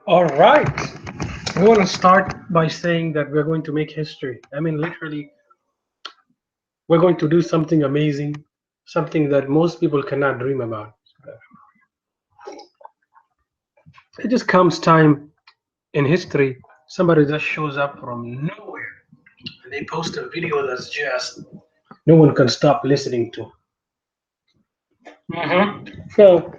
All right. We want to start by saying that we're going to make history. I mean, literally, we're going to do something amazing, something that most people cannot dream about. It just comes time in history, somebody just shows up from nowhere and they post a video that's just no one can stop listening to. So,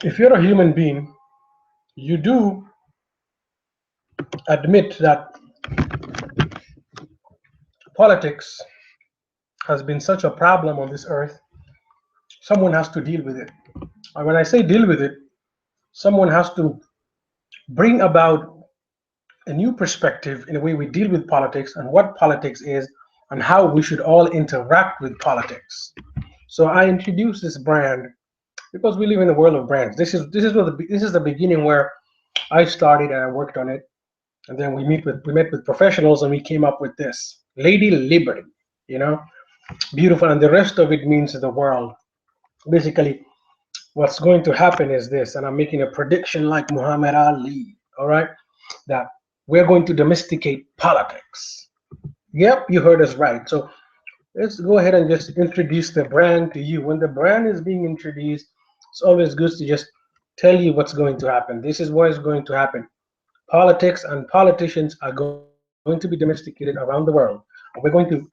if you're a human being, you do admit that politics has been such a problem on this earth. Someone has to deal with it. And when I say deal with it, someone has to bring about a new perspective in the way we deal with politics and what politics is and how we should all interact with politics. So I introduced this brand because we live in a world of brands. This is the beginning where I started and I worked on it, and then we met with professionals and we came up with this Lady Liberty. You know, beautiful, and the rest of it means the world. Basically, what's going to happen is this, and I'm making a prediction like Muhammad Ali. All right, that we're going to domesticate politics. Yep, you heard us right. So let's go ahead and just introduce the brand to you. When the brand is being introduced, it's always good to just tell you what's going to happen. This is what is going to happen. Politics and politicians are going to be domesticated around the world. And we're going to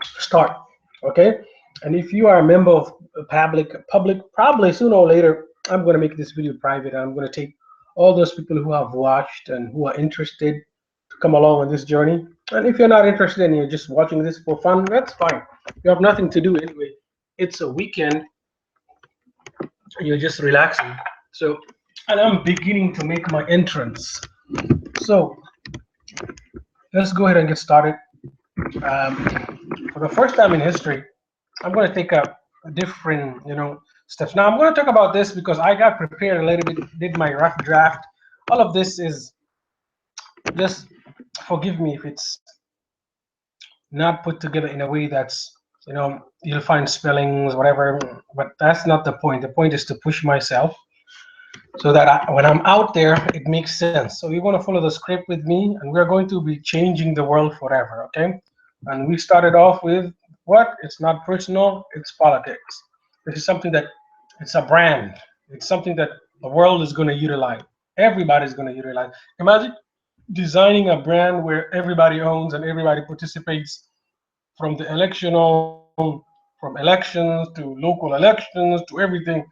start, okay? And if you are a member of public, probably sooner or later, I'm going to make this video private. I'm going to take all those people who have watched and who are interested to come along on this journey. And if you're not interested and you're just watching this for fun, that's fine. You have nothing to do anyway. It's a weekend and you're just relaxing. So, and I'm beginning to make my entrance. So, let's go ahead and get started. Um, for the first time in history, I'm going to take a different, steps. Now I'm going to talk about this because I got prepared a little bit, did my rough draft. All of this is just forgive me if it's not put together in a way that's, you'll find spellings, whatever. But that's not the point. The point is to push myself so that when I'm out there, it makes sense. So you want to follow the script with me, and we're going to be changing the world forever, okay? And we started off with what? It's not personal, it's politics. This is something that it's a brand. It's something that the world is going to utilize. Everybody's going to utilize. Imagine designing a brand where everybody owns and everybody participates from the from elections to local elections to everything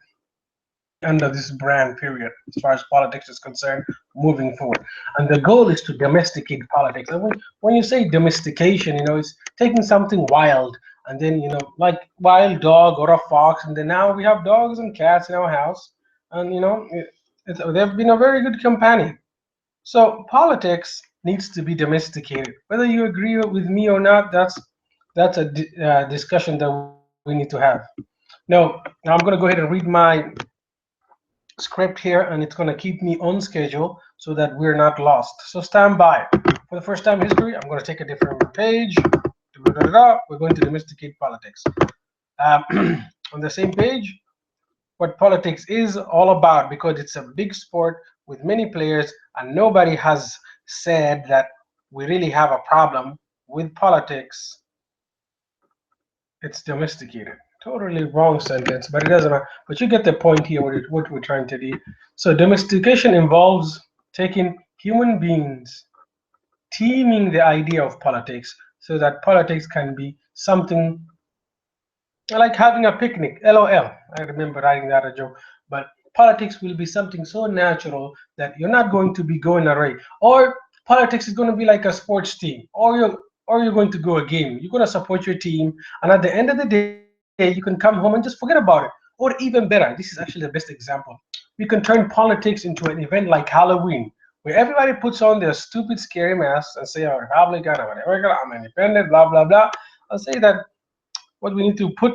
under this brand period as far as politics is concerned moving forward. And the goal is to domesticate politics. And when you say domestication, it's taking something wild and then like wild dog or a fox, and then now we have dogs and cats in our house, and they've been a very good companion. So politics needs to be domesticated. Whether you agree with me or not, that's a discussion that we need to have. Now I'm going to go ahead and read my script here, and it's going to keep me on schedule so that we're not lost. So stand by. For the first time in history, I'm going to take a different page. We're going to domesticate politics. On the same page, what politics is all about, because it's a big sport with many players, and nobody has said that we really have a problem with politics. It's domesticated. Totally wrong sentence, but it doesn't matter. But you get the point here, what we're trying to do. So domestication involves taking human beings, teaming the idea of politics so that politics can be something like having a picnic. LOL. I remember writing that a joke. But politics will be something so natural that you're not going to be going array. Or politics is going to be like a sports team, or you're going to go a game. You're going to support your team, and at the end of the day, you can come home and just forget about it. Or even better, this is actually the best example. We can turn politics into an event like Halloween, where everybody puts on their stupid, scary masks and say, I'm a Republican, I'm a Democrat, I'm independent, blah, blah, blah. I'll say that what we need to put,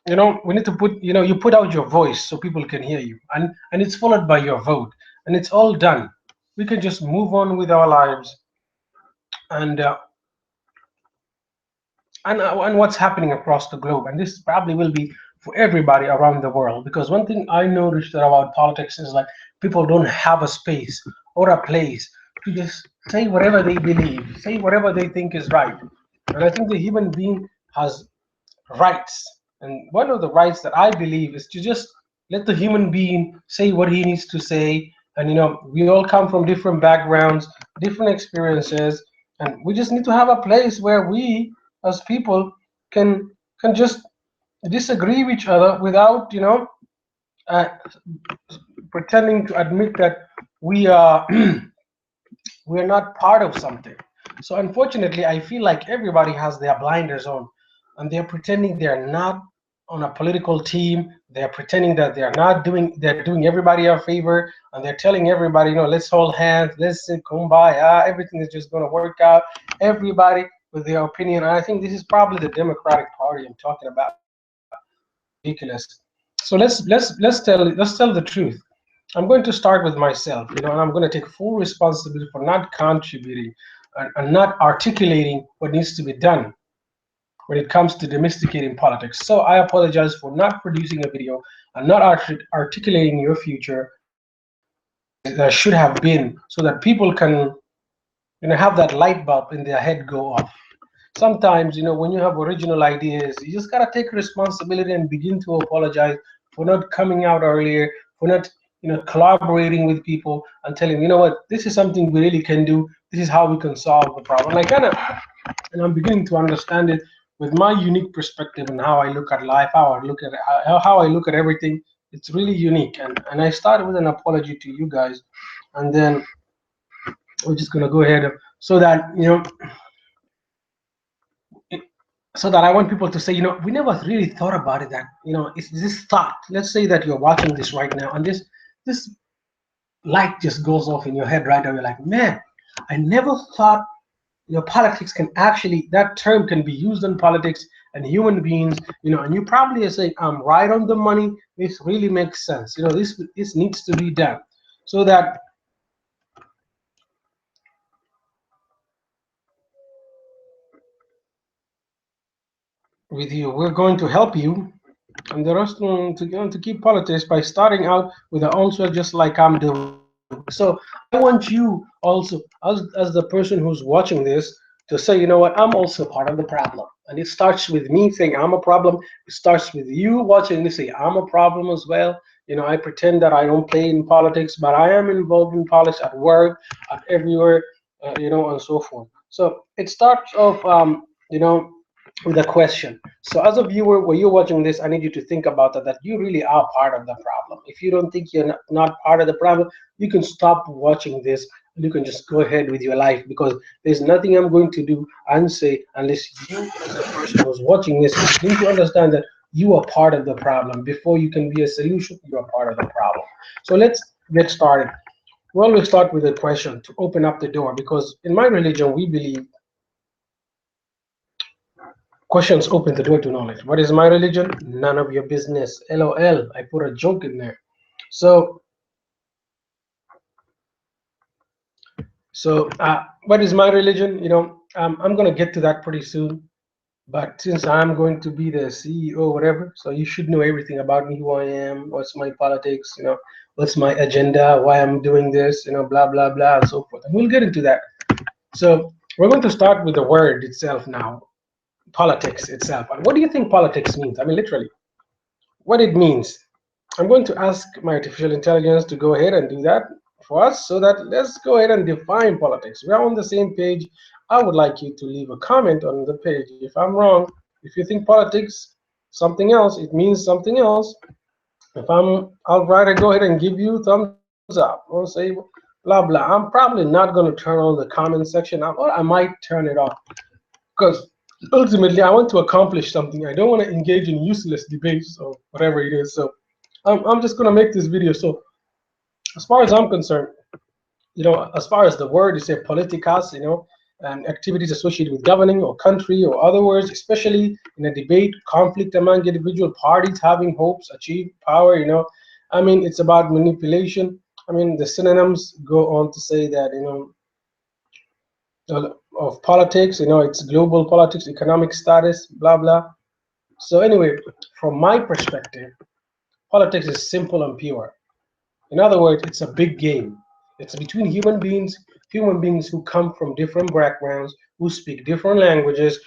we need to put, you put out your voice so people can hear you. And it's followed by your vote. And it's all done. We can just move on with our lives. And and what's happening across the globe. And this probably will be for everybody around the world. Because one thing I noticed about politics is like people don't have a space or a place to just say whatever they believe, say whatever they think is right. And I think the human being has rights. And one of the rights that I believe is to just let the human being say what he needs to say. And we all come from different backgrounds, different experiences, and we just need to have a place where we, as people, can just disagree with each other without uh, pretending to admit that we are we're not part of something. So unfortunately, I feel like everybody has their blinders on, and they're pretending they're not on a political team. They're pretending that they're doing everybody a favor, and they're telling everybody, let's hold hands, let's say kumbaya, everything is just going to work out. Everybody with their opinion. And I think this is probably the Democratic Party I'm talking about. Ridiculous. So let's tell the truth. I'm going to start with myself, and I'm going to take full responsibility for not contributing and not articulating what needs to be done when it comes to domesticating politics. So I apologize for not producing a video and not articulating your future that should have been, so that people can have that light bulb in their head go off. Sometimes, when you have original ideas, you just gotta take responsibility and begin to apologize for not coming out earlier, for not, collaborating with people and telling, what, this is something we really can do. This is how we can solve the problem. And I'm beginning to understand it with my unique perspective and how I look at life, how I look at everything. It's really unique. And I started with an apology to you guys, and then we're just gonna go ahead so that I want people to say, we never really thought about it, that, it's this thought. Let's say that you're watching this right now, and this light just goes off in your head right now. You're like, man, I never thought, politics can actually, that term can be used in politics and human beings, and you probably are saying, I'm right on the money. This really makes sense. This needs to be done so that with you, we're going to help you. And the rest to keep politics by starting out with an answer just like I'm doing. So I want you also, as the person who's watching this, to say, what, I'm also part of the problem. And it starts with me saying I'm a problem. It starts with you watching this say I'm a problem as well. I pretend that I don't play in politics, but I am involved in politics at work, at everywhere, and so forth. So it starts off, with a question. So as a viewer, when you're watching this, I need you to think about that you really are part of the problem. If you don't think you're not part of the problem, you can stop watching this and you can just go ahead with your life, because there's nothing I'm going to do and say unless you, as a person who's watching this, need to understand that you are part of the problem. Before you can be a solution, you are part of the problem. So let's get started. Well, we'll start with a question to open up the door, because in my religion, we believe questions open the door to knowledge. What is my religion? None of your business. LOL. I put a joke in there. So, what is my religion? I'm gonna get to that pretty soon. But since I'm going to be the CEO, whatever, so you should know everything about me, who I am, what's my politics, what's my agenda, why I'm doing this, blah blah blah, and so forth. And we'll get into that. So we're going to start with the word itself now. Politics itself. And what do you think politics means? I mean, literally, what it means. I'm going to ask my artificial intelligence to go ahead and do that for us, so that let's go ahead and define politics. We're on the same page. I would like you to leave a comment on the page if I'm wrong. If you think politics something else, it means something else. If I'll rather go ahead and give you thumbs up or say blah blah. I'm probably not going to turn on the comment section, or I might turn it off, because ultimately I want to accomplish something. I don't want to engage in useless debates or whatever it is. So I'm just going to make this video. So as far as I'm concerned, as far as the word is say politicas, and activities associated with governing or country, or other words, especially in a debate, conflict among individual parties having hopes, achieve power, I mean, it's about manipulation. I mean, the synonyms go on to say that, of politics, it's global politics, economic status, blah, blah. So anyway, from my perspective, politics is simple and pure. In other words, it's a big game. It's between human beings who come from different backgrounds, who speak different languages,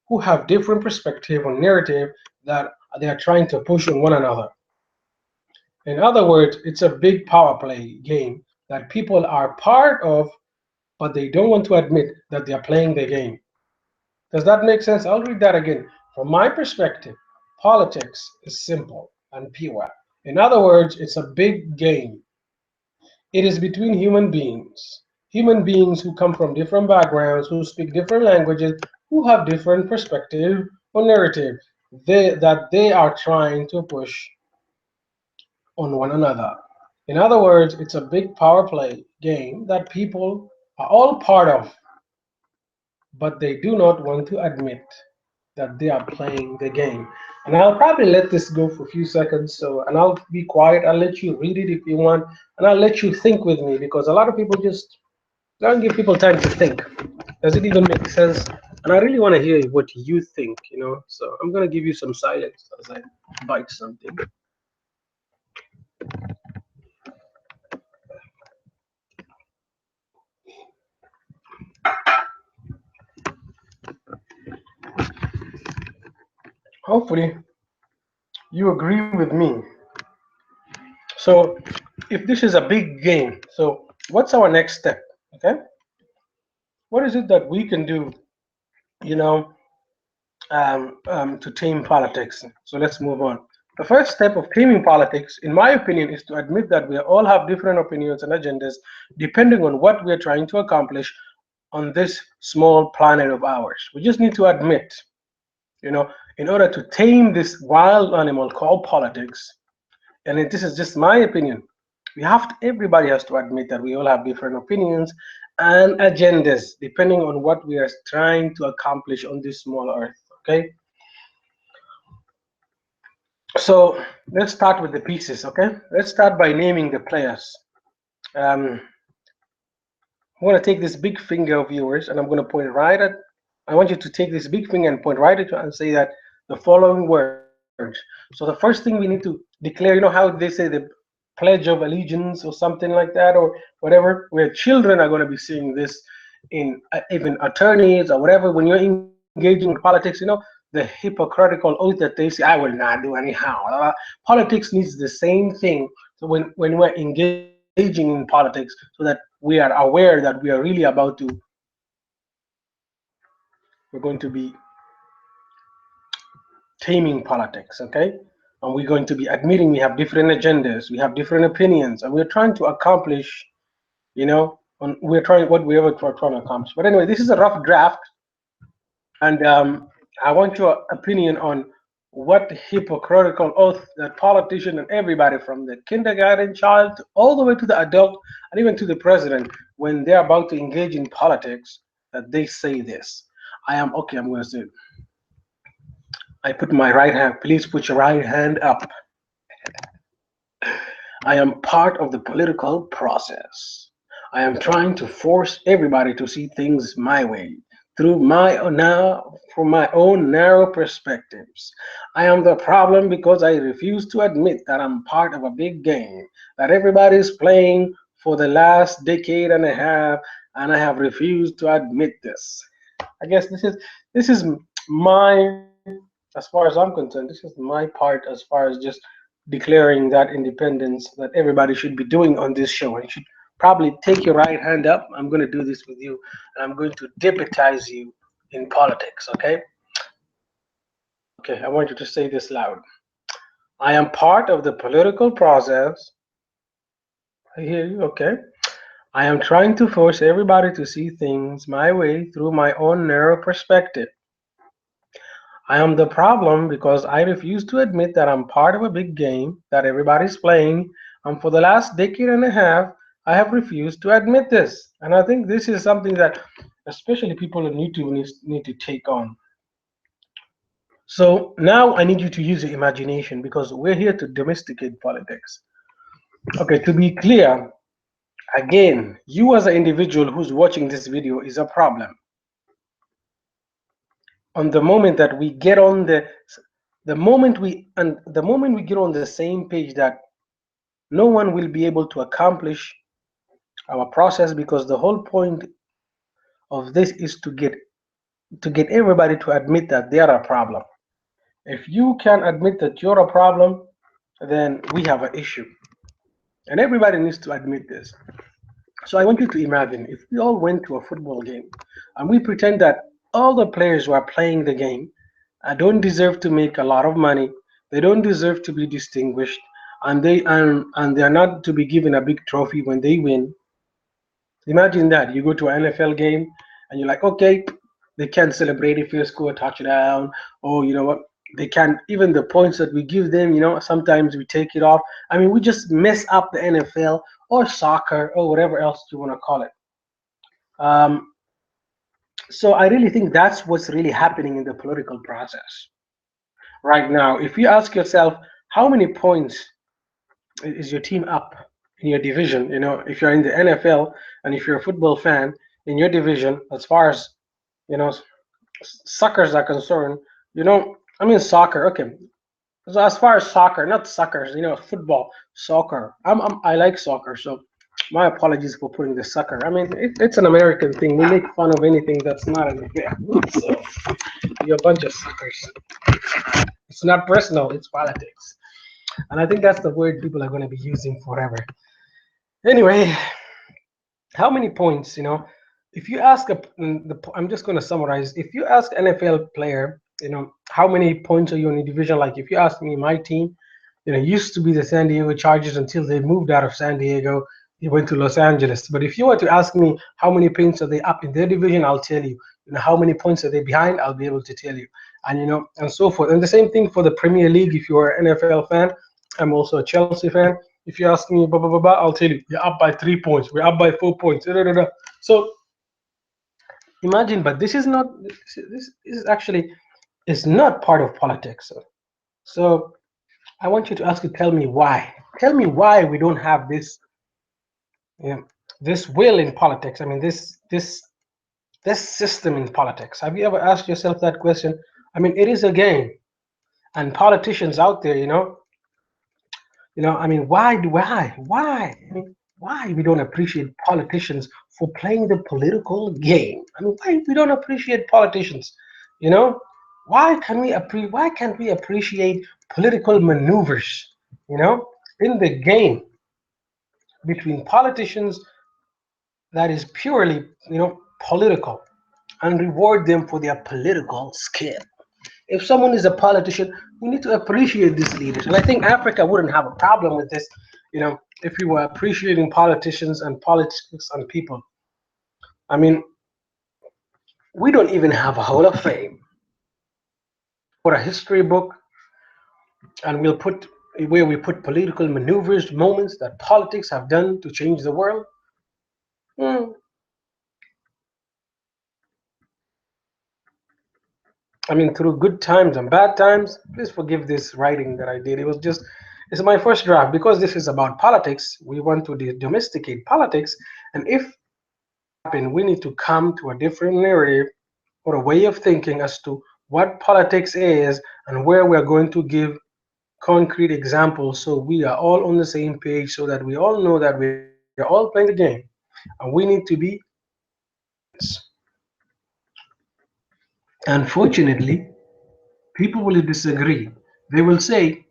who have different perspective or narrative that they are trying to push on one another. In other words, it's a big power play game that people are part of, but they don't want to admit that they are playing the game. Does that make sense? I'll read that again. From my perspective, politics is simple and pure. In other words, it's a big game. It is between human beings who come from different backgrounds, who speak different languages, who have different perspective or narrative that they are trying to push on one another. In other words, it's a big power play game that people are all part of, but they do not want to admit that they are playing the game. And I'll probably let this go for a few seconds, and I'll be quiet. I'll let you read it if you want, and I'll let you think with me because a lot of people just don't give people time to think. Does it even make sense? And I really want to hear what you think, So I'm gonna give you some silence as I bite something. Hopefully you agree with me. So if this is a big game, so what's our next step? Okay, what is it that we can do, you know, to tame politics? So let's move on. The first step of taming politics, in my opinion, is to admit that we all have different opinions and agendas depending on what we're trying to accomplish on this small planet of ours. We just need to admit, in order to tame this wild animal called politics, and this is just my opinion, everybody has to admit that we all have different opinions and agendas depending on what we are trying to accomplish on this small earth. Okay, so let's start with the pieces. Okay, let's start by naming the players. um, I'm going to take this big finger of yours and I'm going to point right at, I want you to take this big finger and point right at you and say that the following words. So the first thing we need to declare, how they say the Pledge of Allegiance or something like that, or whatever, where children are going to be seeing this in even attorneys or whatever, when you're engaging in politics, the hypocritical oath that they say, I will not do anyhow. Politics needs the same thing. So when we're engaging in politics, so that we are aware that we are really about to, we're going to be taming politics, okay? And we're going to be admitting we have different agendas, we have different opinions, and we're trying to accomplish, we're trying whatever we're trying to accomplish. But anyway, this is a rough draft, and I want your opinion on what hypocritical oath that politician and everybody from the kindergarten child all the way to the adult and even to the president, when they're about to engage in politics, that they say this. I'm going to say it. I put my right hand. Please put your right hand up. I am part of the political process. I am trying to force everybody to see things my way, through from my own narrow perspectives. I am the problem because I refuse to admit that I'm part of a big game that everybody's playing for the last decade and a half, and I have refused to admit this. I guess this is my, as far as I'm concerned, this is my part as far as just declaring that independence that everybody should be doing on this show. And you should probably take your right hand up. I'm going to do this with you, and I'm going to deputize you in politics, okay? Okay, I want you to say this loud. I am part of the political process. I hear you, okay? I am trying to force everybody to see things my way through my own narrow perspective. I am the problem because I refuse to admit that I'm part of a big game that everybody's playing, and for the last decade and a half, I have refused to admit this. And I think this is something that especially people need to take on. So now I need you to use your imagination because we're here to domesticate politics. Okay, to be clear, again, you as an individual who's watching this video is a problem. On the moment that we get on the moment we get on the same page that no one will be able to accomplish our process, because the whole point of this is to get everybody to admit that they are a problem. If you can admit that you're a problem, then we have an issue, and everybody needs to admit this. So I want you to imagine if we all went to a football game and we pretend that all the players who are playing the game don't deserve to make a lot of money, they don't deserve to be distinguished, and they're not to be given a big trophy when they win. Imagine that you go to an NFL game and you're like, okay, they can't celebrate if you score a touchdown, or you know what? They can't even the points that we give them. Sometimes we take it off. I mean, we just mess up the NFL or soccer or whatever else you want to call it. Um, so I really think that's what's really happening in the political process right now. If you ask yourself, how many points is your team up in your division? If you're in the NFL and if you're a football fan in your division, as far as you know, suckers are concerned, I mean soccer. Okay, so as far as soccer, not suckers, football, soccer. I like soccer, so my apologies for putting the sucker. I mean, it's an American thing. We make fun of anything that's not an affair. So you're a bunch of suckers. It's not personal. It's politics, and I think that's the word people are going to be using forever. Anyway, how many points? If you ask I'm just going to summarize. If you ask NFL player, how many points are you in a division? Like if you ask me, my team, used to be the San Diego Chargers until they moved out of San Diego. They went to Los Angeles. But if you were to ask me how many points are they up in their division, I'll tell you. How many points are they behind? I'll be able to tell you, and and so forth. And the same thing for the Premier League. If you're an NFL fan, I'm also a Chelsea fan. If you ask me, blah blah blah, blah, I'll tell you. You're up by 3 points. We're up by 4 points. Da, da, da, da. So imagine, but this is not. This is actually is not part of politics. So I want you to ask you, tell me why. Tell me why we don't have you know, this will in politics. I mean, this system in politics. Have you ever asked yourself that question? I mean, it is a game, and politicians out there, I mean, why? I mean, why we don't appreciate politicians for playing the political game? I mean, why we don't appreciate politicians? You know, why can't we appreciate political maneuvers? In the game between politicians that is purely, political, and reward them for their political skill. If someone is a politician, we need to appreciate these leaders. And I think Africa wouldn't have a problem with this, if we were appreciating politicians and politics and people. I mean, we don't even have a Hall of Fame or a history book, and we'll put where we put political maneuvers, moments that politics have done to change the world. Hmm. I mean, through good times and bad times. Please forgive this writing that I did. It's my first draft. Because this is about politics, we want to domesticate politics. And if happen, we need to come to a different narrative or a way of thinking as to what politics is and where we're going to give concrete examples, so we are all on the same page, so that we all know that we're all playing the game and we need to be. Unfortunately, people will disagree. They will say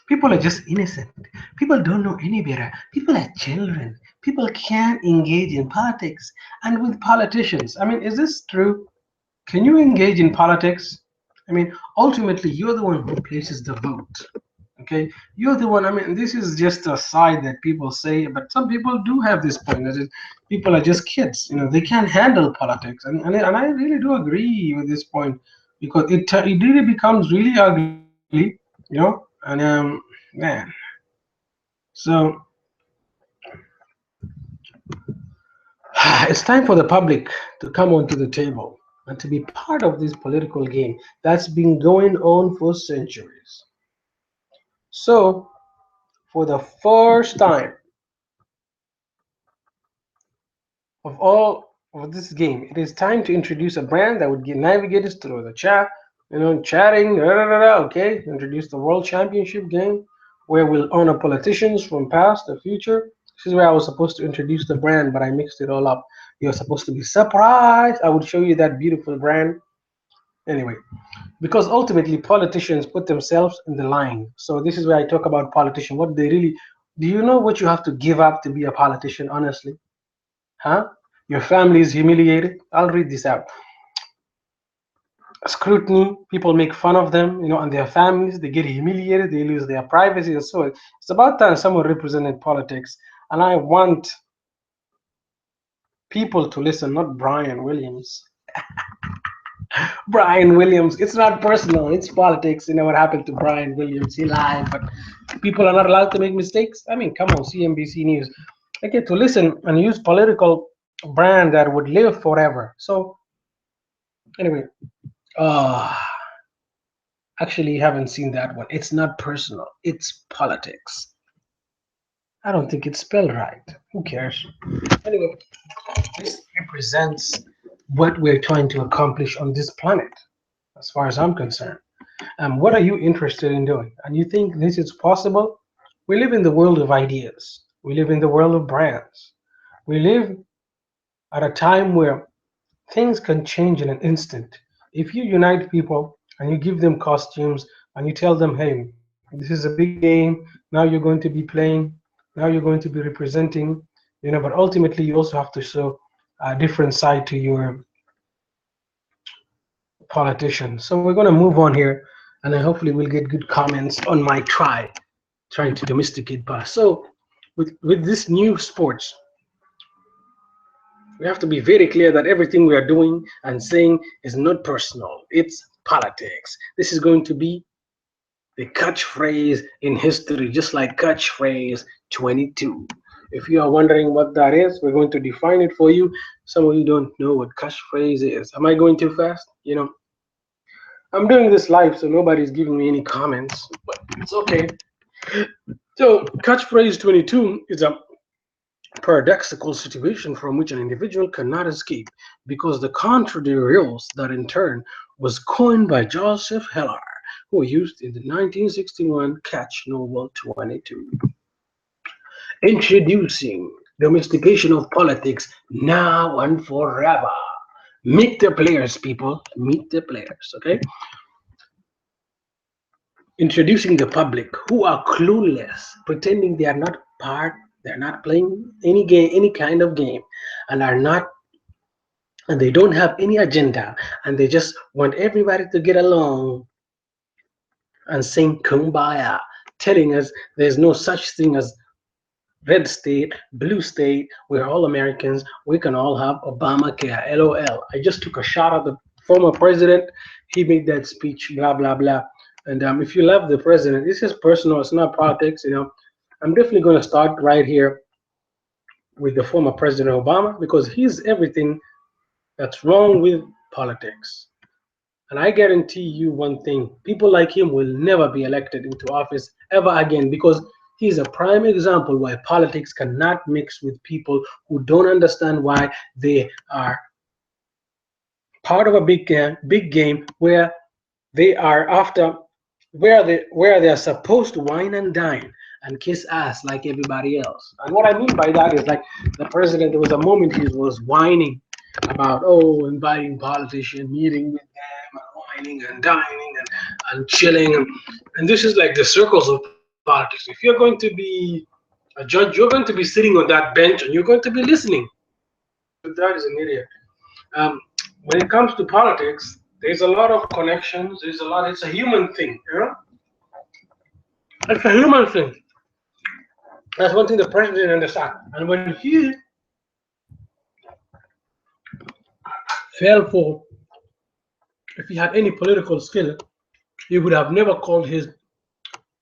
people are just innocent. People don't know any better. People are children. People can't engage in politics. And with politicians, I mean, is this true? Can you engage in politics? I mean, ultimately, you're the one who places the vote. Okay, you're the one. I mean, this is just a side that people say, but some people do have this point that people are just kids. They can't handle politics, and I really do agree with this point, because it really becomes really ugly. And man, so it's time for the public to come onto the table and to be part of this political game that's been going on for centuries. So, for the first time of this game, it is time to introduce a brand that would navigate us through the chat. chatting. Okay, introduce the World Championship game where we'll honor politicians from past or future. This is where I was supposed to introduce the brand, but I mixed it all up. You're supposed to be surprised. I would show you that beautiful brand. Anyway, because ultimately politicians put themselves in the line. So this is where I talk about politicians. What they really do you know what you have to give up to be a politician, honestly? Huh? Your family is humiliated. I'll read this out. Scrutiny, people make fun of them, and their families, they get humiliated, they lose their privacy, and so it's about time someone represented politics. And I want people to listen, not Brian Williams. Brian Williams, it's not personal, it's politics. You know what happened to Brian Williams? He lied, but people are not allowed to make mistakes. I mean, come on, CNBC News. I get to listen and use political brand that would live forever. So anyway, uh actually, you haven't seen that one. It's not personal. It's politics. I don't think it's spelled right. Who cares? Anyway, this represents what we're trying to accomplish on this planet, as far as I'm concerned. What are you interested in doing? And you think this is possible? We live in the world of ideas. We live in the world of brands. We live at a time where things can change in an instant. If you unite people and you give them costumes and you tell them, hey, this is a big game, now you're going to be playing, now you're going to be representing, but ultimately you also have to show a different side to your politicians. So we're going to move on here and then hopefully we'll get good comments on my trying to domesticate past. So with this new sports, we have to be very clear that everything we are doing and saying is not personal. It's politics. This is going to be the catchphrase in history, just like catchphrase 22. If you are wondering what that is, we're going to define it for you. Some of you don't know what catchphrase is. Am I going too fast? I'm doing this live, so nobody's giving me any comments, but it's okay. So catchphrase 22 is a paradoxical situation from which an individual cannot escape because the contrary rules that in turn was coined by Joseph Heller, who used in the 1961 Catch Novel 22. Introducing domestication of politics now and forever. Meet the players, people. Meet the players, okay? Introducing the public who are clueless, pretending they are not part, they're not playing any game, any kind of game, and are not, and they don't have any agenda, and they just want everybody to get along and sing kumbaya, telling us there's no such thing as red state, blue state, we're all Americans, we can all have Obamacare, LOL. I just took a shot at the former president. He made that speech, blah, blah, blah. And if you love the president, this is personal, it's not politics, I'm definitely going to start right here with the former President Obama because he's everything that's wrong with politics. And I guarantee you one thing, people like him will never be elected into office ever again because he's a prime example why politics cannot mix with people who don't understand why they are part of a big game where they are after where they're supposed to wine and dine and kiss ass like everybody else. And what I mean by that is like the president, there was a moment he was whining about inviting politicians, meeting with them, and whining and dining and chilling, and this is like the circles of politics. If you're going to be a judge, you're going to be sitting on that bench and you're going to be listening. That is an idiot. Um, when it comes to politics, there's a lot of connections. It's a human thing, It's a human thing. That's one thing the president didn't understand. And when he fell for, if he had any political skill, he would have never called his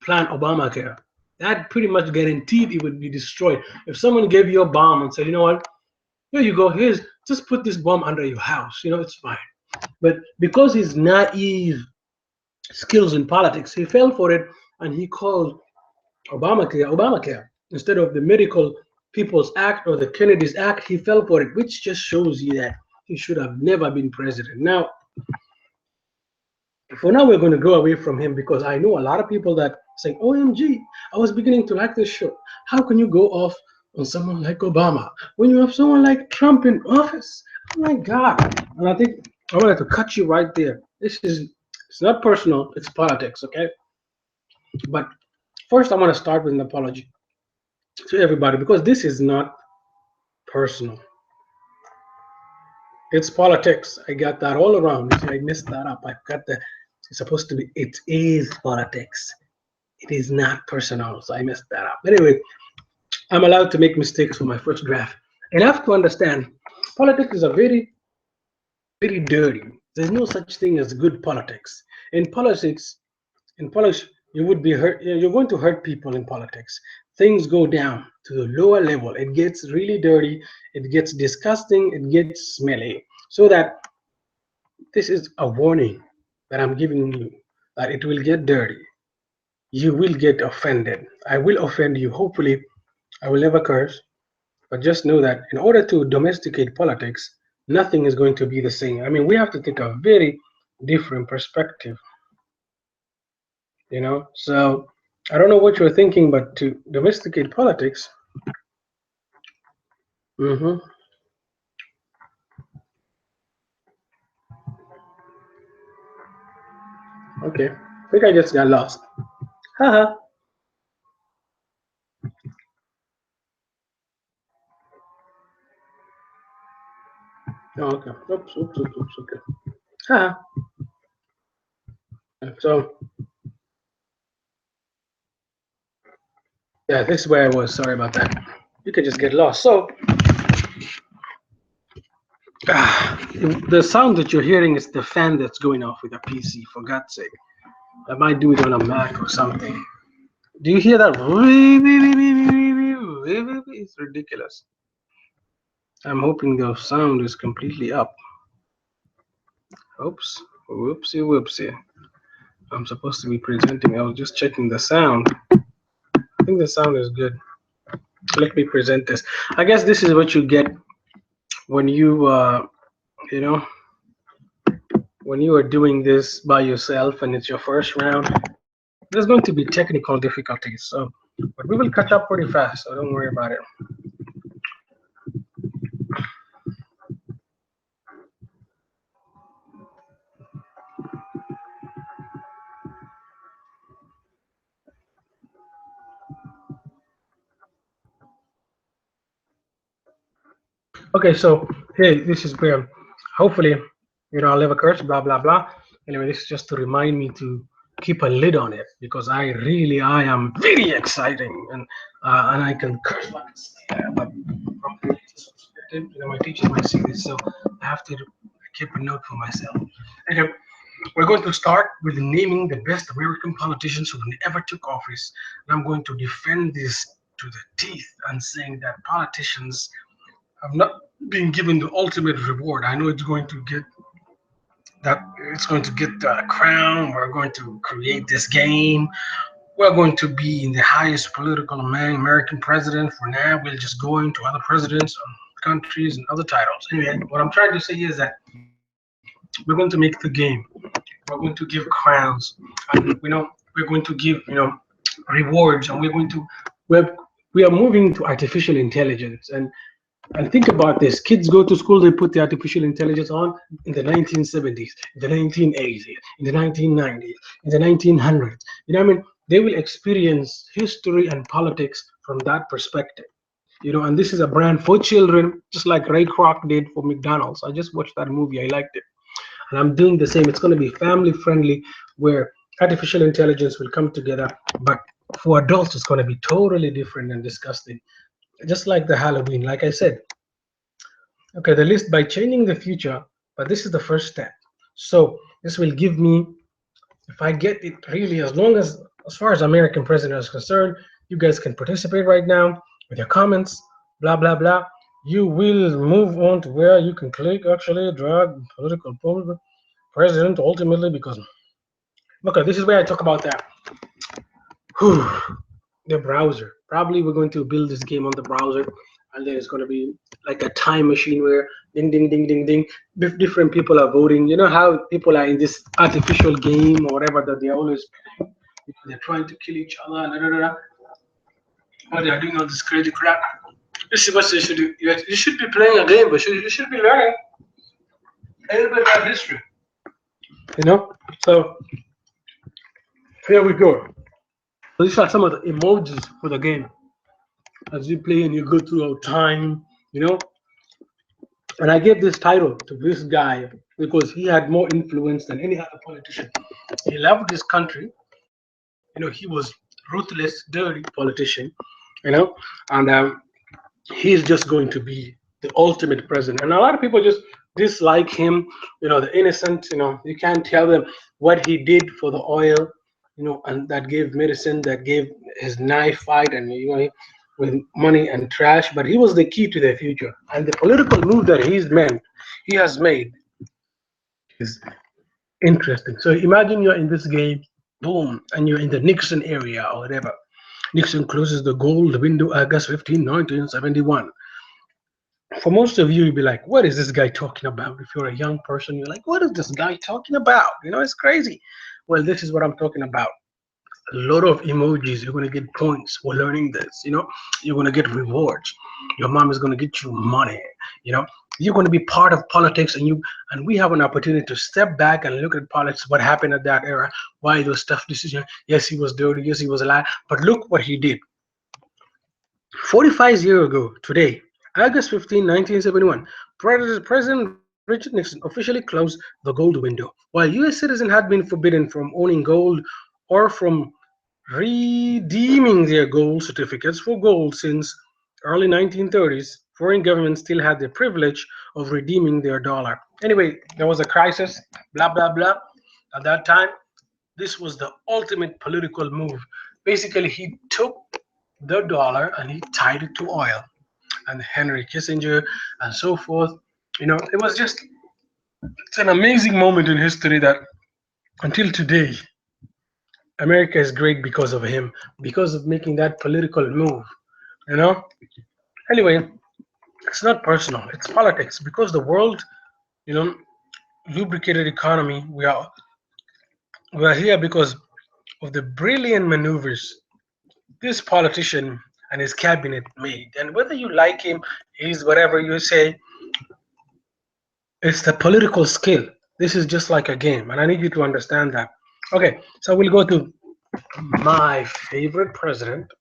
plan Obamacare. That pretty much guaranteed it would be destroyed. If someone gave you a bomb and said, you know what, here you go, just put this bomb under your house, it's fine. But because his naive skills in politics, he fell for it and he called Obamacare instead of the Medical People's Act or the Kennedy's Act. He fell for it, which just shows you that he should have never been president. Now, For now, we're going to go away from him because I know a lot of people that saying, OMG, I was beginning to like this show. How can you go off on someone like Obama when you have someone like Trump in office? Oh my God. And I think I wanted to cut you right there. It's not personal, it's politics, okay? But first, I want to start with an apology to everybody because this is not personal. It's politics. I got that all around. I messed that up. I got the. It's supposed to be. It is politics. It is not personal. So I messed that up. Anyway, I'm allowed to make mistakes for my first draft. And I have to understand, politics is a very, very dirty. There's no such thing as good politics. In politics, you would be hurt. You're going to hurt people in politics. Things go down to the lower level. It gets really dirty. It gets disgusting. It gets smelly. So that this is a warning that I'm giving you that it will get dirty. You will get offended. I will offend you. Hopefully, I will never curse. But just know that in order to domesticate politics, nothing is going to be the same. I mean, we have to take a very different perspective, you know? So I don't know what you're thinking, but to domesticate politics, hmm okay. I think I just got lost. Haha. Oh, okay. Oops. Okay. Haha. So, yeah, this is where I was. Sorry about that. You could just get lost. So, the sound that you're hearing is the fan that's going off with a PC, for God's sake. I might do it on a Mac or something. Do you hear that? It's ridiculous. I'm hoping the sound is completely up. Oops. Whoopsie. I'm supposed to be presenting. I was just checking the sound. I think the sound is good. Let me present this. I guess this is what you get when you know, when you are doing this by yourself and it's your first round. There's going to be technical difficulties. So, but we will catch up pretty fast. So don't worry about it. Okay, so hey, this is where hopefully, I'll never curse, blah blah blah. Anyway, this is just to remind me to keep a lid on it because I am very exciting and I can curse like but from the perspective, my teachers might see this, so I have to keep a note for myself. Okay, we're going to start with naming the best American politicians who ever took office, and I'm going to defend this to the teeth and saying that politicians have not been given the ultimate reward. I know it's going to get the crown. We're going to create this game. We're going to be in the highest political American president. For now, we'll just go into other presidents, countries, and other titles. Anyway, what I'm trying to say is that we're going to make the game. We're going to give crowns, and we're going to give rewards, and we're we are moving to artificial intelligence. And think about this. Kids go to school, they put the artificial intelligence on in the 1970s, in the 1980s, in the 1990s, in the 1900s. I mean? They will experience history and politics from that perspective. And this is a brand for children, just like Ray Kroc did for McDonald's. I just watched that movie. I liked it. And I'm doing the same. It's going to be family friendly, where artificial intelligence will come together. But for adults, it's going to be totally different and disgusting. Just like the Halloween, like I said, okay, the list by changing the future, but this is the first step. So this will give me, if I get it really, as far as American president is concerned, you guys can participate right now with your comments, blah blah blah. You will move on to where you can click actually drag political president ultimately, because okay, this is where I talk about that. Whew, the browser. Probably we're going to build this game on the browser. and there's going to be like a time machine where ding ding ding ding ding different people are voting. You know how people are in this artificial game or whatever that they're always playing. They're trying to kill each other, or they're doing all this crazy crap. This is what you should do. You should be playing a game, but you should be learning a little bit about history. You know. So here we go. So these are some of the emojis for the game. As you play and you go through our time, you know. And I gave this title to this guy because he had more influence than any other politician. He loved his country. You know, he was ruthless, dirty politician. You know, and he's just going to be the ultimate president. And a lot of people just dislike him. You know, the innocent. You know, you can't tell them what he did for the oil. You know, and that gave medicine, that gave his knife fight, and you know, with money and trash. But he was the key to their future. And the political move that he has made is interesting. So imagine you're in this game, boom, and you're in the Nixon area or whatever. Nixon closes the gold window August 15, 1971. For most of you, you'll be like, what is this guy talking about? If you're a young person, you're like, what is this guy talking about? You know, it's crazy. Well, this is what I'm talking about. A lot of emojis. You're going to get points for learning this. You know, you're going to get rewards. Your mom is going to get you money. You know, you're going to be part of politics, and we have an opportunity to step back and look at politics, what happened at that era, why those tough decisions. Yes, he was dirty. Yes, he was alive. But look what he did. 45 years ago today, August 15, 1971, President Richard Nixon officially closed the gold window. While U.S. citizens had been forbidden from owning gold or from redeeming their gold certificates for gold since early 1930s, foreign governments still had the privilege of redeeming their dollar. Anyway, there was a crisis, blah, blah, blah. At that time, this was the ultimate political move. Basically, he took the dollar and he tied it to oil. And Henry Kissinger and so forth. You know, it's an amazing moment in history that until today, America is great because of him, because of making that political move. You know? Anyway, it's not personal, it's politics. Because the world, you know, lubricated economy, we are here because of the brilliant maneuvers this politician and his cabinet made. And whether you like him, he's whatever you say, it's the political skill. This is just like a game, and I need you to understand that. Okay, so we'll go to my favorite president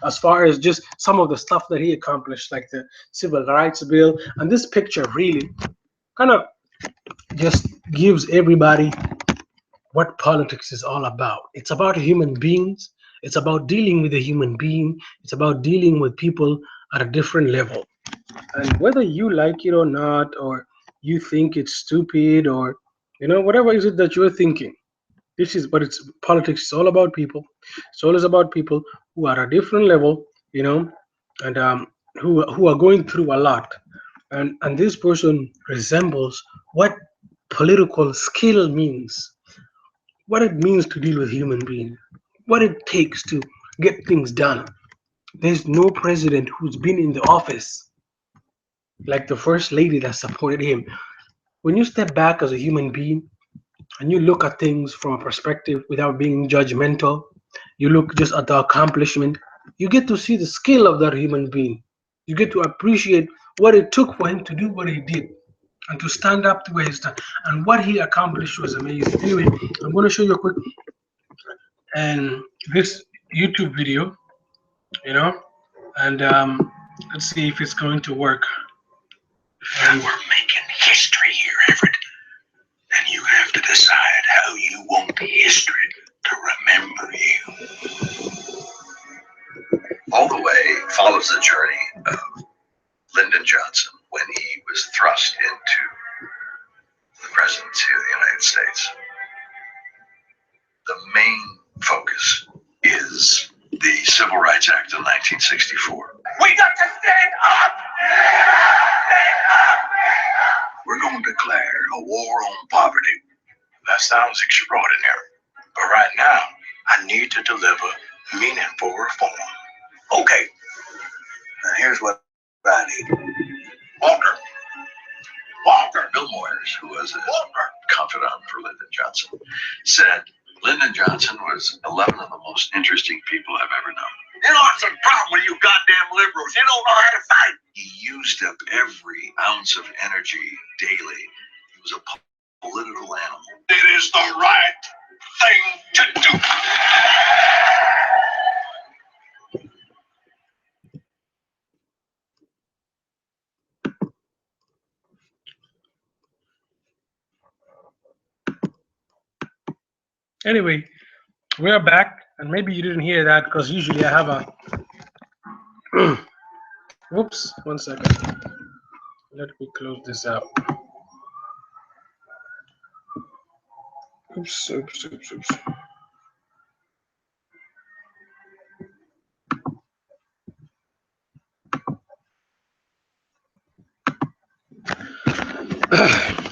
as far as just some of the stuff that he accomplished, like the Civil Rights Bill. And this picture really kind of just gives everybody what politics is all about. It's about human beings. It's about dealing with a human being. It's about dealing with people at a different level. And whether you like it or not, or you think it's stupid, or whatever is it that you're thinking, this is, but it's politics. It's all about people. It's always about people who are at a different level, and who are going through a lot. And this person resembles what political skill means, what it means to deal with human beings, what it takes to get things done. There's no president who's been in the office like the first lady that supported him. When you step back as a human being and you look at things from a perspective without being judgmental, you look just at the accomplishment, you get to see the skill of that human being. You get to appreciate what it took for him to do what he did and to stand up to where he stood. And what he accomplished was amazing. Anyway, I'm going to show you a quick and this YouTube video, you know, and let's see if it's going to work. And we're making history here, Everett. And you have to decide how you want history to remember you. All the Way follows the journey of Lyndon Johnson when he was thrust into the presidency of the United States. The main focus is the Civil Rights Act of 1964. We got to stand up! Stand up! We're going to declare a war on poverty. That sounds extraordinary. But right now, I need to deliver meaningful reform. Okay, now here's what Walker Bill Moyers, who was a confidant for Lyndon Johnson, said Lyndon Johnson was 11 of the most interesting people I've ever known. You know what's the problem with you goddamn liberals? You don't know how to fight. He used up every ounce of energy daily. He was a political animal. It is the right thing to do. Anyway, we're back, and maybe you didn't hear that because usually I have a whoops, 1 second. Let me close this out. Oops.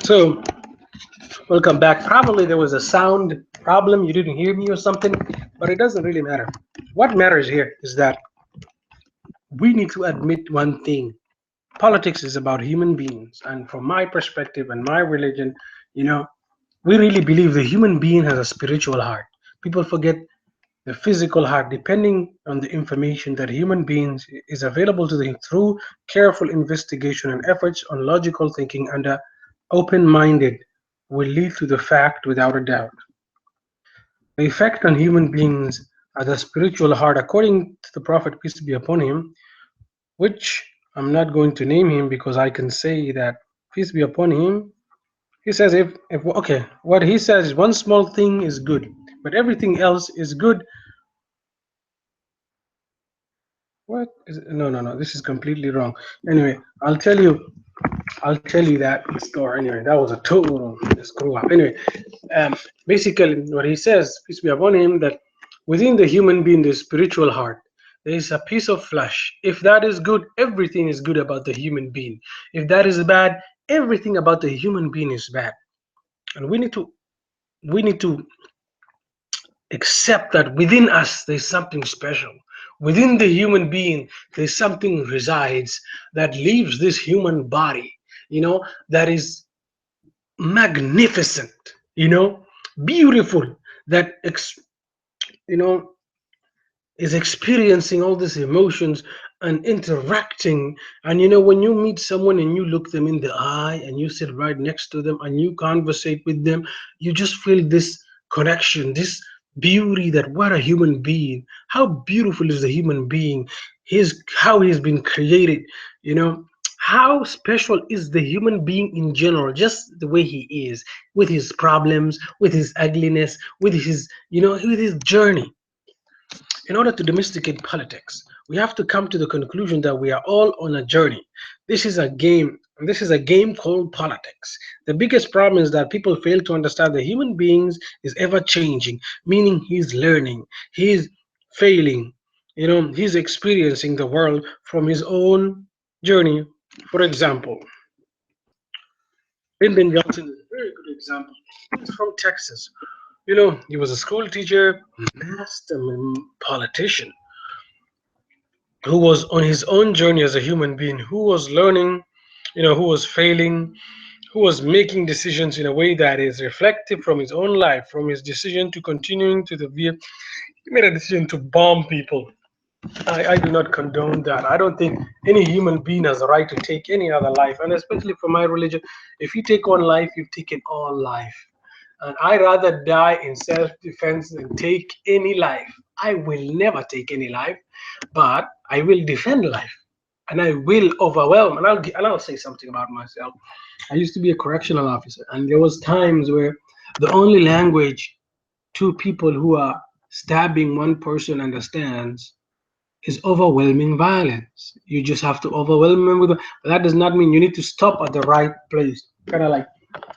So, welcome back. Probably there was a sound problem, you didn't hear me or something, but it doesn't really matter. What matters here is that we need to admit one thing. Politics is about human beings, and from my perspective and my religion, we really believe the human being has a spiritual heart. People forget the physical heart. Depending on the information that human beings is available to them through careful investigation and efforts on logical thinking and a open-minded will lead to the fact without a doubt. The effect on human beings are the spiritual heart, according to the Prophet, peace be upon him, which I'm not going to name him because I can say that, peace be upon him. He says, if okay, what he says is one small thing is good, but everything else is good. What is it? No, this is completely wrong. Anyway, I'll tell you that story. Anyway, that was a total screw up. Anyway, basically what he says, peace be upon him, that within the human being, the spiritual heart, there is a piece of flesh. If that is good, everything is good about the human being. If that is bad, everything about the human being is bad. And we need to accept that within us there's something special. Within the human being, there's something resides that leaves this human body, that is magnificent, beautiful, that you know is experiencing all these emotions and interacting. And when you meet someone and you look them in the eye and you sit right next to them and you conversate with them, you just feel this connection, this beauty, that what a human being, how beautiful is the human being, how he's been created, how special is the human being in general, just the way he is, with his problems, with his ugliness, with his with his journey. In order to domesticate politics, we have to come to the conclusion that we are all on a journey. This is a game, and this is a game called politics. The biggest problem is that people fail to understand that human beings is ever changing, meaning he's learning, he's failing, he's experiencing the world from his own journey. For example, Lyndon Johnson is a very good example. He's from Texas. He was a school teacher, master politician, who was on his own journey as a human being, who was learning, who was failing, who was making decisions in a way that is reflective from his own life, from his decision to continuing to the view. He made a decision to bomb people. I do not condone that. I don't think any human being has a right to take any other life, and especially for my religion, if you take one life, you've taken all life. And I rather die in self-defense than take any life. I will never take any life, but I will defend life, and I will overwhelm. And I'll say something about myself. I used to be a correctional officer, and there was times where the only language two people who are stabbing one person understands is overwhelming violence. You just have to overwhelm them but that does not mean you need to stop at the right place. Kind of like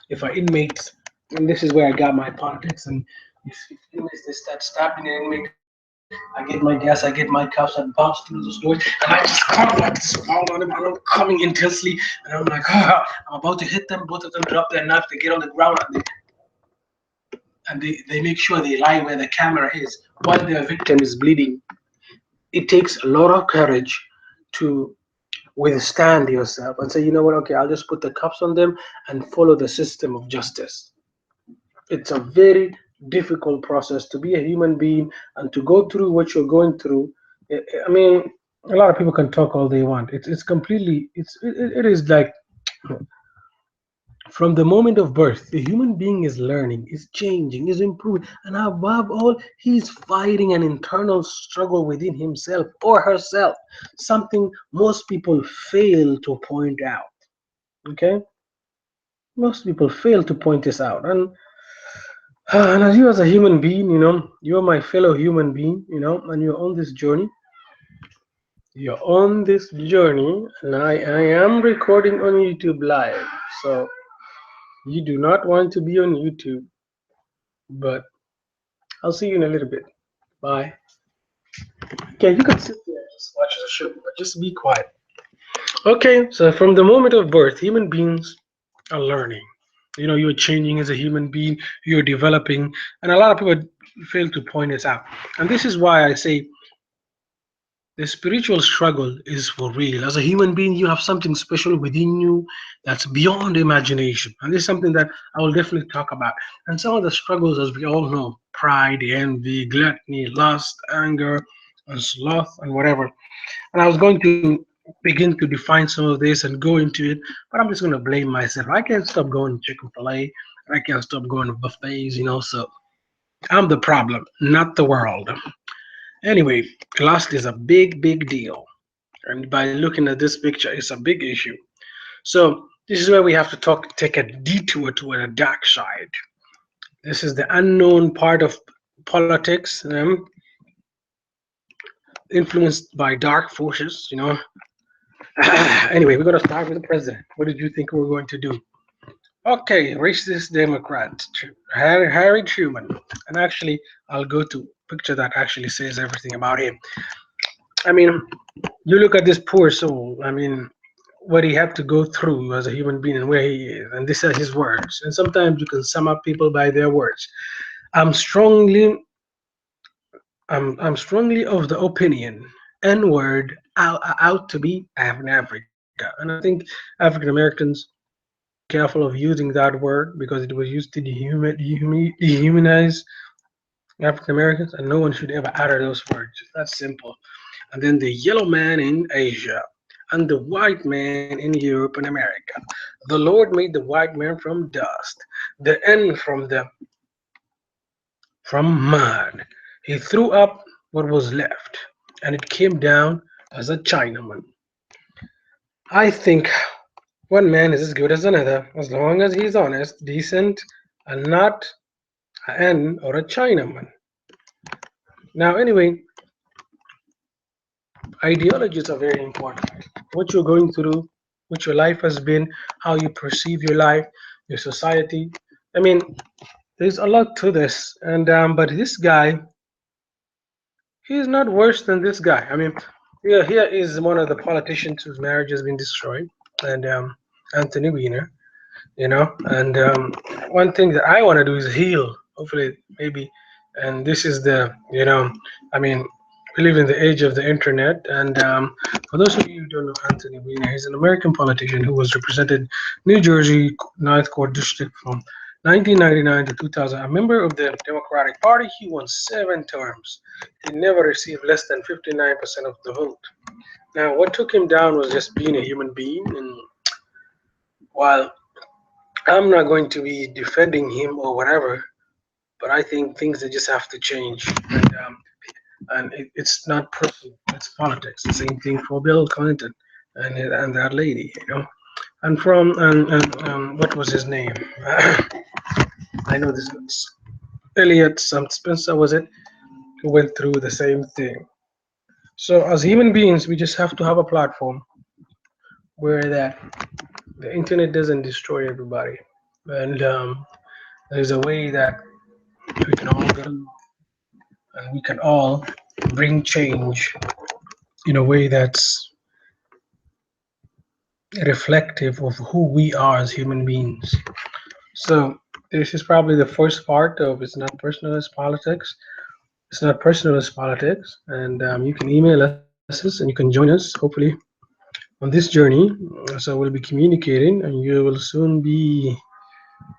if an inmate, and this is where I got my politics, and if inmates they start stabbing an inmate, I get my gas, I get my cuffs, and bounce through those doors, and I just come like this round on them, and I'm coming intensely, and I'm like, I'm about to hit them. Both of them drop their knife, they get on the ground, and they make sure they lie where the camera is while their victim is bleeding. It takes a lot of courage to withstand yourself and say, you know what, okay, I'll just put the cuffs on them and follow the system of justice. It's a very difficult process to be a human being and to go through what you're going through. I mean, a lot of people can talk all they want. It's completely, it is like from the moment of birth, the human being is learning, is changing, is improving, and above all, he's fighting an internal struggle within himself or herself, something most people fail to point out. Okay? Most people fail to point this out. And as you, as a human being, you're my fellow human being, and you're on this journey. You're on this journey, and I am recording on YouTube live. So you do not want to be on YouTube, but I'll see you in a little bit. Bye. Okay, you can sit there and just watch the show, but just be quiet. Okay, so from the moment of birth, human beings are learning. You're changing as a human being, you're developing, and a lot of people fail to point this out. And this is why I say the spiritual struggle is for real. As a human being, you have something special within you that's beyond imagination. And this is something that I will definitely talk about. And some of the struggles, as we all know, pride, envy, gluttony, lust, anger, and sloth, and whatever. And I was going to begin to define some of this and go into it, but I'm just going to blame myself. I can't stop going to Chick-fil-A. I can't stop going to buffets, so I'm the problem, not the world. Anyway, lust is a big, big deal. And by looking at this picture, it's a big issue. So this is where we have to take a detour to the dark side. This is the unknown part of politics, influenced by dark forces. Anyway, we're going to start with the president. What did you think we were going to do? Okay, racist Democrat, Harry Truman. And actually, I'll go to a picture that actually says everything about him. I mean, you look at this poor soul. I mean, what he had to go through as a human being and where he is. And these are his words. And sometimes you can sum up people by their words. I'm strongly, I'm strongly of the opinion N word out to be Africa. And I think African Americans should be careful of using that word because it was used to dehumanize African Americans, and no one should ever utter those words. That's simple. And then the yellow man in Asia and the white man in Europe and America. The Lord made the white man from dust, the N from mud. He threw up what was left, and it came down as a Chinaman. I think one man is as good as another, as long as he's honest, decent, and not an N or a Chinaman. Now, anyway, ideologies are very important. What you're going through, what your life has been, how you perceive your life, your society. I mean, there's a lot to this, and but this guy, he's not worse than this guy. I mean, here is one of the politicians whose marriage has been destroyed, and Anthony Weiner, And one thing that I want to do is heal. Hopefully, maybe, and this is I mean, we live in the age of the internet, and for those of you who don't know Anthony Weiner, he's an American politician who was represented New Jersey Ninth Court District from 1999 to 2000. A member of the Democratic Party, he won 7 terms. He never received less than 59% of the vote. Now, what took him down was just being a human being, and while I'm not going to be defending him or whatever, but I think things that just have to change, and it's not personal, it's politics. The same thing for Bill Clinton and that lady, and from and what was his name? I know this was Elliot Spencer, was it? Who went through the same thing. So as human beings, we just have to have a platform where that the internet doesn't destroy everybody, and there's a way that we can all get along and we can all bring change in a way that's reflective of who we are as human beings. So this is probably the first part of It's Not Personal as Politics. It's Not Personal as Politics, and you can email us and you can join us hopefully on this journey. So we'll be communicating, and you will soon be.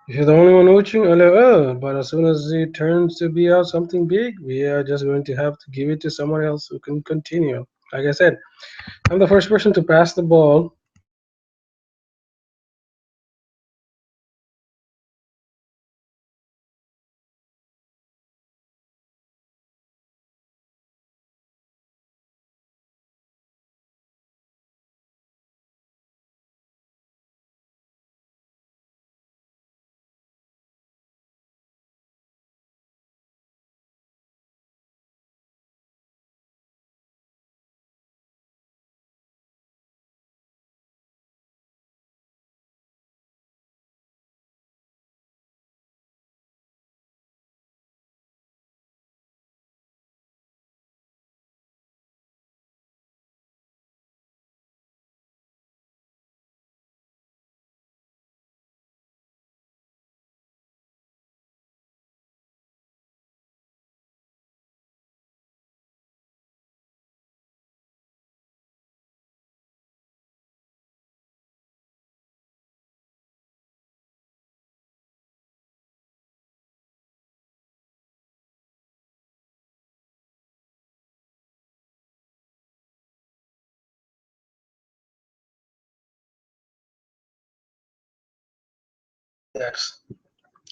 If you're the only one watching, LOL. But as soon as it turns to be out something big, we are just going to have to give it to someone else who can continue. Like I said, I'm the first person to pass the ball. That's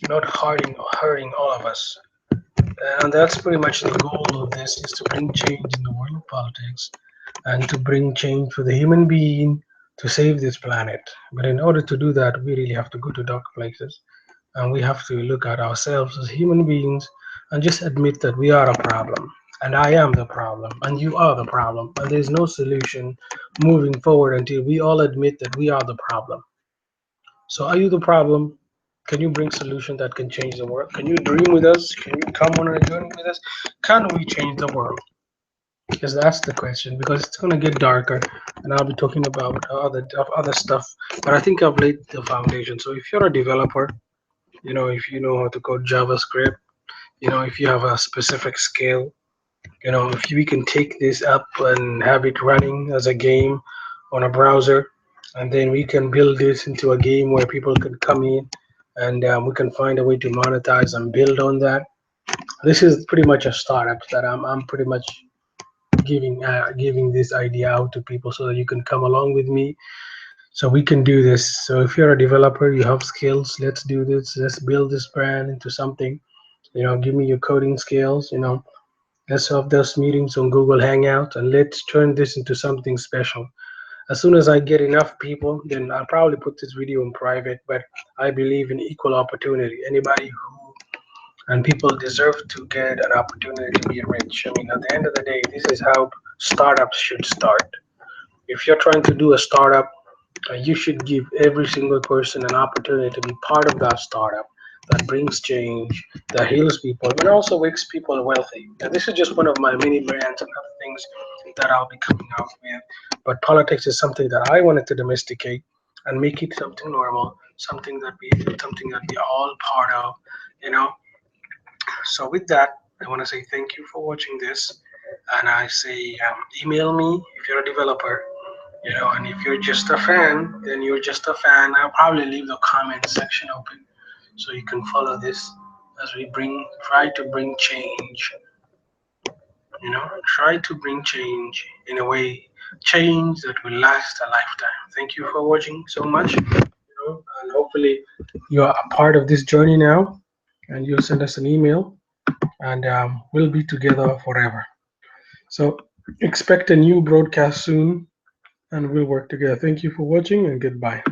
not hurting all of us. And that's pretty much the goal of this is to bring change in the world of politics and to bring change for the human being to save this planet. But in order to do that, we really have to go to dark places and we have to look at ourselves as human beings and just admit that we are a problem. And I am the problem, and you are the problem. And there's no solution moving forward until we all admit that we are the problem. So are you the problem? Can you bring solution that can change the world? Can you dream with us? Can you come on a journey with us? Can we change the world? Because that's the question. Because it's gonna get darker, and I'll be talking about other stuff. But I think I've laid the foundation. So if you're a developer, if you know how to code JavaScript, if you have a specific skill, if we can take this up and have it running as a game on a browser, and then we can build this into a game where people can come in and we can find a way to monetize and build on that. This is pretty much a startup that I'm pretty much giving this idea out to people so that you can come along with me so we can do this. So if you're a developer, you have skills, let's do this. Let's build this brand into something. Give me your coding skills. Let's have those meetings on Google Hangout and let's turn this into something special. As soon as I get enough people, then I'll probably put this video in private. But I believe in equal opportunity. Anybody who and people deserve to get an opportunity to be rich. I mean, at the end of the day, this is how startups should start. If you're trying to do a startup, you should give every single person an opportunity to be part of that startup that brings change, that heals people, but also makes people wealthy. And this is just one of my many brands and other things that I'll be coming out with. But politics is something that I wanted to domesticate and make it something normal, something that we are all part of, you know. So with that, I want to say thank you for watching this, and I say email me if you're a developer, and if you're just a fan, then you're just a fan. I'll probably leave the comment section open so you can follow this as we try to bring change, try to bring change in a way, change that will last a lifetime. Thank you for watching so much, and hopefully you are a part of this journey now, and you'll send us an email, and we'll be together forever. So expect a new broadcast soon, and we'll work together. Thank you for watching, and goodbye.